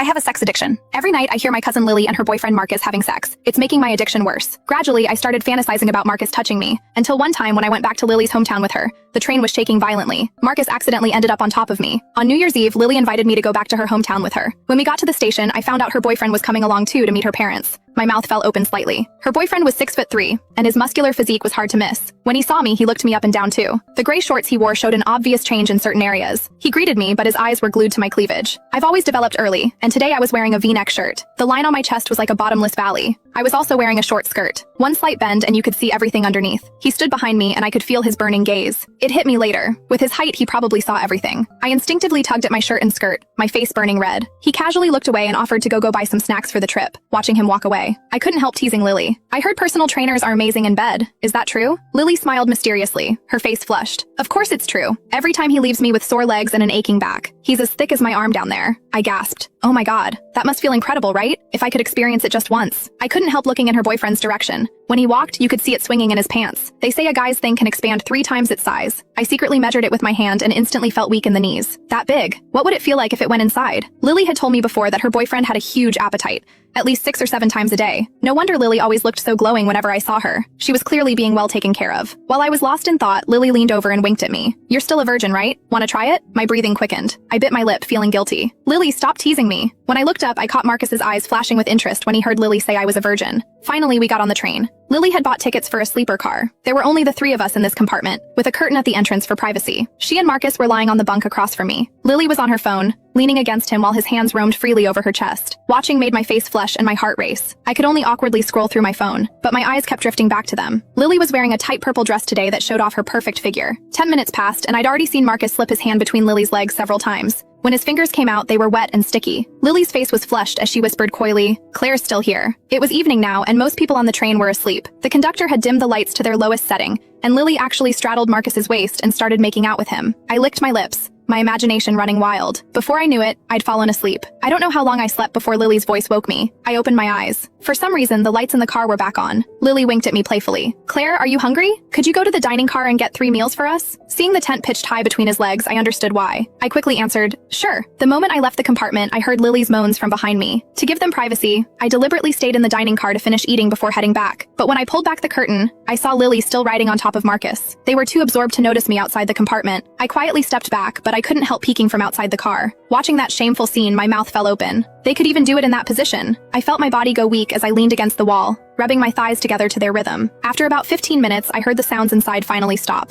I have a sex addiction. Every night I hear my cousin Lily and her boyfriend Marcus having sex. It's making my addiction worse. Gradually, I started fantasizing about Marcus touching me, until one time when I went back to Lily's hometown with her, the train was shaking violently. Marcus accidentally ended up on top of me. On New Year's Eve, Lily invited me to go back to her hometown with her. When we got to the station, I found out her boyfriend was coming along too to meet her parents. My mouth fell open slightly. Her boyfriend was 6'3", and his muscular physique was hard to miss. When he saw me, he looked me up and down too. The gray shorts he wore showed an obvious change in certain areas. He greeted me, but his eyes were glued to my cleavage. I've always developed early, and today I was wearing a V-neck shirt. The line on my chest was like a bottomless valley. I was also wearing a short skirt. One slight bend and you could see everything underneath. He stood behind me and I could feel his burning gaze. It hit me later. With his height, he probably saw everything. I instinctively tugged at my shirt and skirt, my face burning red. He casually looked away and offered to go buy some snacks for the trip. Watching him walk away, I couldn't help teasing Lily. I heard personal trainers are amazing in bed. Is that true? Lily smiled mysteriously. Her face flushed. Of course it's true. Every time he leaves me with sore legs and an aching back. He's as thick as my arm down there. I gasped. Oh my god. That must feel incredible, right? If I could experience it just once. I couldn't help looking in her boyfriend's direction. When he walked, you could see it swinging in his pants. They say a guy's thing can expand 3 times its size. I secretly measured it with my hand and instantly felt weak in the knees. That big. What would it feel like if it went inside? Lily had told me before that her boyfriend had a huge appetite. At least 6 or 7 times a day. No wonder Lily always looked so glowing whenever I saw her. She was clearly being well taken care of. While I was lost in thought, Lily leaned over and winked at me. You're still a virgin, right? Wanna try it? My breathing quickened. I bit my lip, feeling guilty. Lily, stop teasing me. When I looked up, I caught Marcus's eyes flashing with interest when he heard Lily say I was a virgin. Finally, we got on the train. Lily had bought tickets for a sleeper car. There were only the 3 of us in this compartment, with a curtain at the entrance for privacy. She and Marcus were lying on the bunk across from me. Lily was on her phone, leaning against him while his hands roamed freely over her chest. Watching made my face flush and my heart race. I could only awkwardly scroll through my phone, but my eyes kept drifting back to them. Lily was wearing a tight purple dress today that showed off her perfect figure. 10 minutes passed, and I'd already seen Marcus slip his hand between Lily's legs several times. When his fingers came out, they were wet and sticky. Lily's face was flushed as she whispered coyly, "Claire's still here." It was evening now, and most people on the train were asleep. The conductor had dimmed the lights to their lowest setting, and Lily actually straddled Marcus's waist and started making out with him. I licked my lips, my imagination running wild. Before I knew it, I'd fallen asleep. I don't know how long I slept before Lily's voice woke me. I opened my eyes. For some reason, the lights in the car were back on. Lily winked at me playfully. "Claire, are you hungry? Could you go to the dining car and get 3 meals for us?" Seeing the tent pitched high between his legs, I understood why. I quickly answered, "Sure." The moment I left the compartment, I heard Lily's moans from behind me. To give them privacy, I deliberately stayed in the dining car to finish eating before heading back. But when I pulled back the curtain, I saw Lily still riding on top of Marcus. They were too absorbed to notice me outside the compartment. I quietly stepped back, but I couldn't help peeking from outside the car. Watching that shameful scene, my mouth fell open. They could even do it in that position. I felt my body go weak as I leaned against the wall, rubbing my thighs together to their rhythm. After about 15 minutes, I heard the sounds inside finally stop.